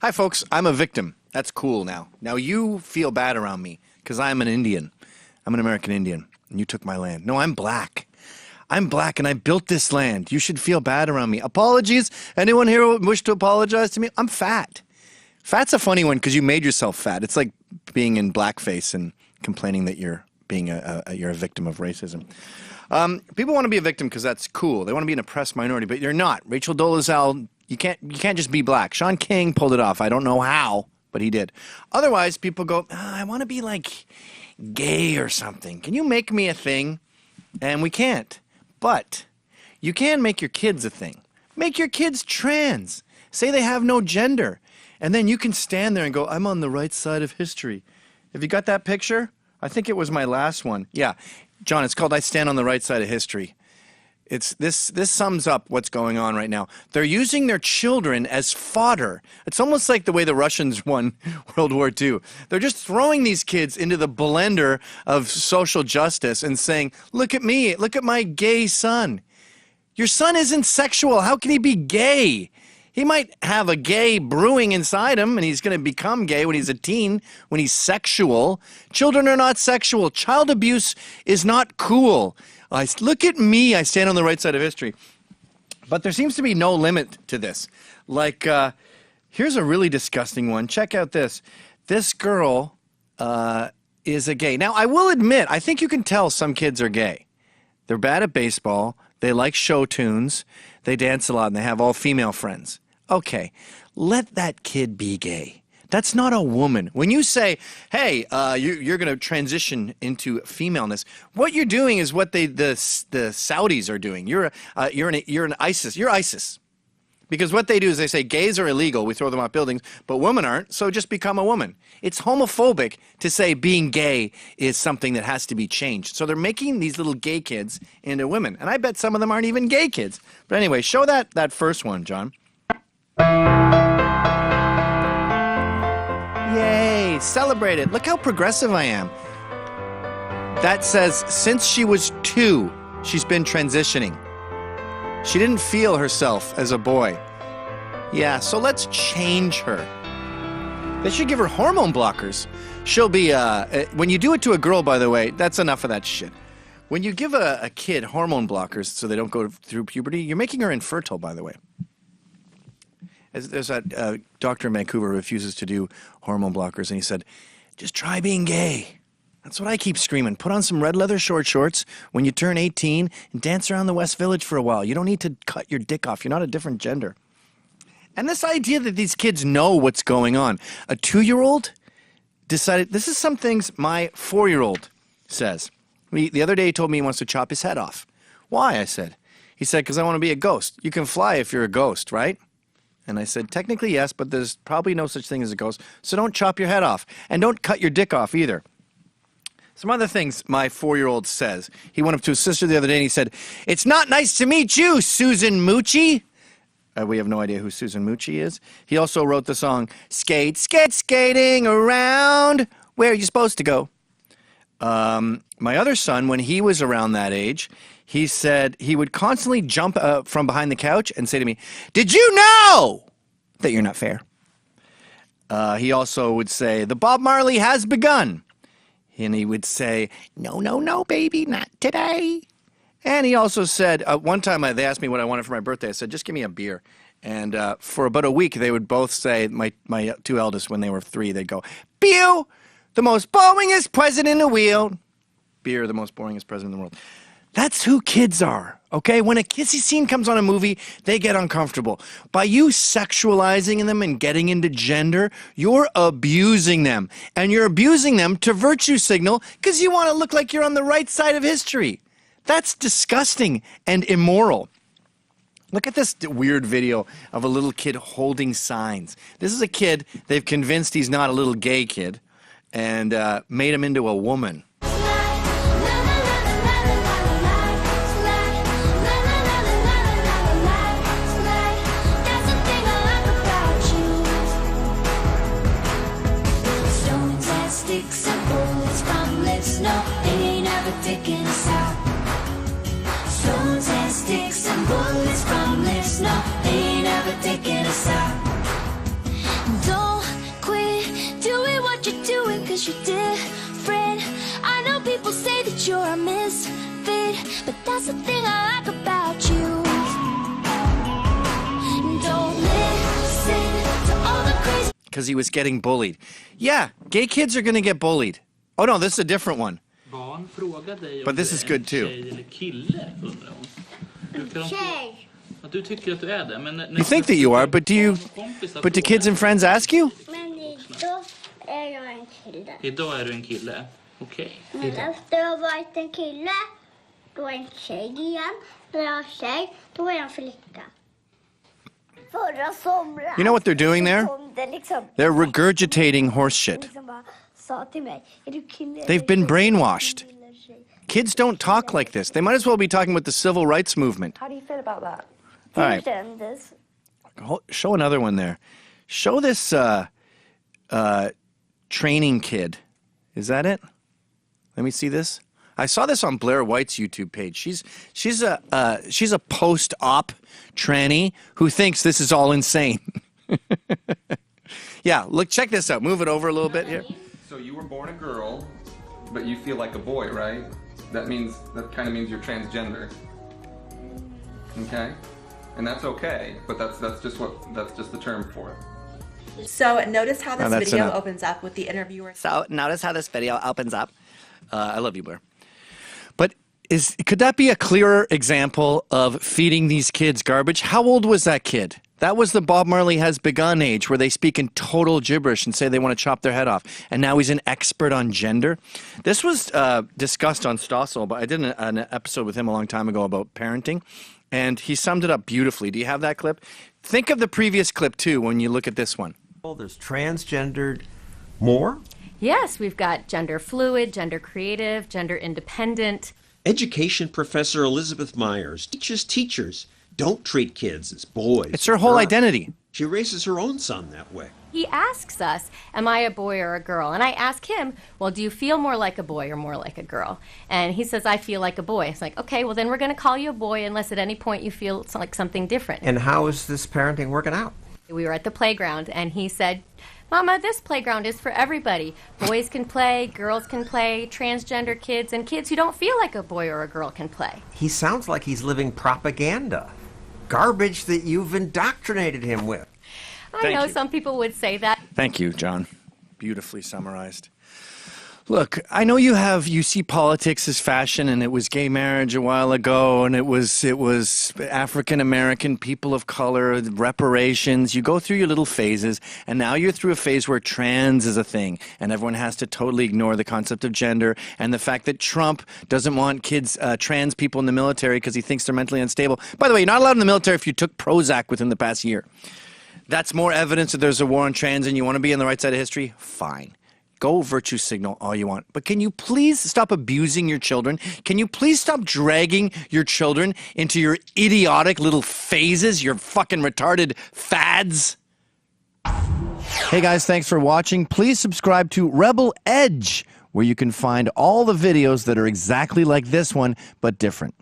Hi, folks. I'm a victim. That's cool now. Now you feel bad around me because I'm an Indian. I'm an American Indian, and you took my land. No, I'm black. I'm black, and I built this land. You should feel bad around me. Apologies. Anyone here wish to apologize to me? I'm fat. Fat's a funny one because you made yourself fat. It's like being in blackface and complaining that you're being you're a victim of racism. People want to be a victim because that's cool. They want to be an oppressed minority, but you're not. Rachel Dolezal, you can't just be black. Sean King pulled it off. I don't know how, but he did. Otherwise, people go, I want to be like gay or something. Can you make me a thing? And we can't. But you can make your kids a thing. Make your kids trans. Say they have no gender. And then you can stand there and go, I'm on the right side of history. Have you got that picture? I think it was my last one. Yeah. John, it's called I Stand on the Right Side of History. This sums up what's going on right now. They're using their children as fodder. It's almost like the way the Russians won World War II. They're just throwing these kids into the blender of social justice and saying, look at me, look at my gay son. Your son isn't sexual. How can he be gay? He might have a gay brewing inside him, and he's going to become gay when he's a teen, when he's sexual. Children are not sexual. Child abuse is not cool. Look at me, I stand on the right side of history. But there seems to be no limit to this. Like, here's a really disgusting one. Check out this. This girl is a gay. Now, I will admit, I think you can tell some kids are gay. They're bad at baseball. They like show tunes. They dance a lot, and they have all female friends. Okay, let that kid be gay. That's not a woman. When you say, hey, you're going to transition into femaleness, what you're doing is what the Saudis are doing. You're an ISIS. You're ISIS. Because what they do is they say gays are illegal. We throw them off buildings, but women aren't, so just become a woman. It's homophobic to say being gay is something that has to be changed. So they're making these little gay kids into women. And I bet some of them aren't even gay kids. But anyway, show that first one, John. Yay, celebrate it. Look how progressive I am. That says, since she was 2, she's been transitioning. She didn't feel herself as a boy. Yeah, so let's change her. They should give her hormone blockers. She'll be, when you do it to a girl, by the way, that's enough of that shit. When you give a kid hormone blockers so they don't go through puberty, you're making her infertile, by the way. There's that doctor in Vancouver who refuses to do hormone blockers, and he said, just try being gay. That's what I keep screaming. Put on some red leather short shorts when you turn 18 and dance around the West Village for a while. You don't need to cut your dick off. You're not a different gender. And this idea that these kids know what's going on. A 2-year-old decided, this is some things my 4-year-old says. The other day he told me he wants to chop his head off. Why, I said. He said, because I want to be a ghost. You can fly if you're a ghost, right? And I said, technically yes, but there's probably no such thing as a ghost, so don't chop your head off. And don't cut your dick off either. Some other things my 4-year-old says. He went up to his sister the other day and he said, it's not nice to meet you, Susan Moochie. We have no idea who Susan Moochie is. He also wrote the song, Skate, Skate, Skating Around. Where are you supposed to go? My other son, when he was around that age, he said he would constantly jump from behind the couch and say to me, did you know that you're not fair? He also would say, the Bob Marley has begun. And he would say, no, no, no, baby, not today. And he also said, one time they asked me what I wanted for my birthday. I said, just give me a beer. And for about a week, they would both say, my 2 eldest, when they were 3, they'd go, Pew, the most boringest president in the world. Beer, the most boringest president in the world. That's who kids are, okay? When a kissy scene comes on a movie, they get uncomfortable. By you sexualizing them and getting into gender, you're abusing them. And you're abusing them to virtue signal because you want to look like you're on the right side of history. That's disgusting and immoral. Look at this weird video of a little kid holding signs. This is a kid, they've convinced he's not a little gay kid and made him into a woman. Taking us out. Stones and sticks and bullets from lips, no, they ain't ever taking us out. Don't 'cause you're different. I know people say that you're a misfit, but that's the thing I like about you. Don't listen to all the crazy. Because he was getting bullied. Yeah, gay kids are going to get bullied. Oh no, this is a different one. Barn frågar dig om But this du is är good en too. tjej eller kille, undrar hon. Tjej. Att du tycker att du är det, men You think that you are, but do kids and friends ask you? Men idag är jag en kille. Idag är du en kille. Okej. Men efter jag har varit en kille, då är jag en tjej igen. När jag är tjej, då är jag en flicka. Förra sommaren. You know what they're doing there? kom det liksom They're regurgitating horse shit. liksom bara sa till mig, är du kille? They've been brainwashed. Kids don't talk like this. They might as well be talking with the civil rights movement. How do you feel about that? All right. Kändes. Show another one there. Show this training kid. Is that it? Let me see this. I saw this on Blair White's YouTube page. She's a post-op tranny who thinks this is all insane. Yeah, look, check this out. Move it over a little bit here. So you were born a girl, but you feel like a boy, right? That kind of means you're transgender. Okay? And that's okay, but that's just the term for it. So notice how this that's video enough. opens up with the interviewer. So notice how this video opens up. I love you, Blair. But could that be a clearer example of feeding these kids garbage? How old was that kid? That was the Bob Marley Has Begun age, where they speak in total gibberish and say they want to chop their head off. And now he's an expert on gender. This was discussed on Stossel, but I did an episode with him a long time ago about parenting, and he summed it up beautifully. Do you have that clip? Think of the previous clip, too, when you look at this one. There's transgendered more. Yes, we've got gender fluid, gender creative, gender independent. Education professor Elizabeth Myers teaches teachers don't treat kids as boys. It's her whole girls. identity. She raises her own son that way. He asks us, am I a boy or a girl? And I ask him, well, do you feel more like a boy or more like a girl? And he says, I feel like a boy. It's like, okay, well, then we're going to call you a boy unless at any point you feel like something different. And how is this parenting working out? We were at the playground, and he said, Mama, this playground is for everybody. Boys can play, girls can play, transgender kids, and kids who don't feel like a boy or a girl can play. He sounds like he's living propaganda. Garbage that you've indoctrinated him with. I know you. some people would say that. Thank you, John. Beautifully summarized. Look, I know you see politics as fashion, and it was gay marriage a while ago, and it was African-American, people of color, reparations. You go through your little phases, and now you're through a phase where trans is a thing, and everyone has to totally ignore the concept of gender, and the fact that Trump doesn't want kids, trans people in the military because he thinks they're mentally unstable. By the way, you're not allowed in the military if you took Prozac within the past year. That's more evidence that there's a war on trans and you want to be on the right side of history? Fine. Go virtue signal all you want. But can you please stop abusing your children? Can you please stop dragging your children into your idiotic little phases, your fucking retarded fads? Hey guys, thanks for watching. Please subscribe to Rebel Edge, where you can find all the videos that are exactly like this one, but different.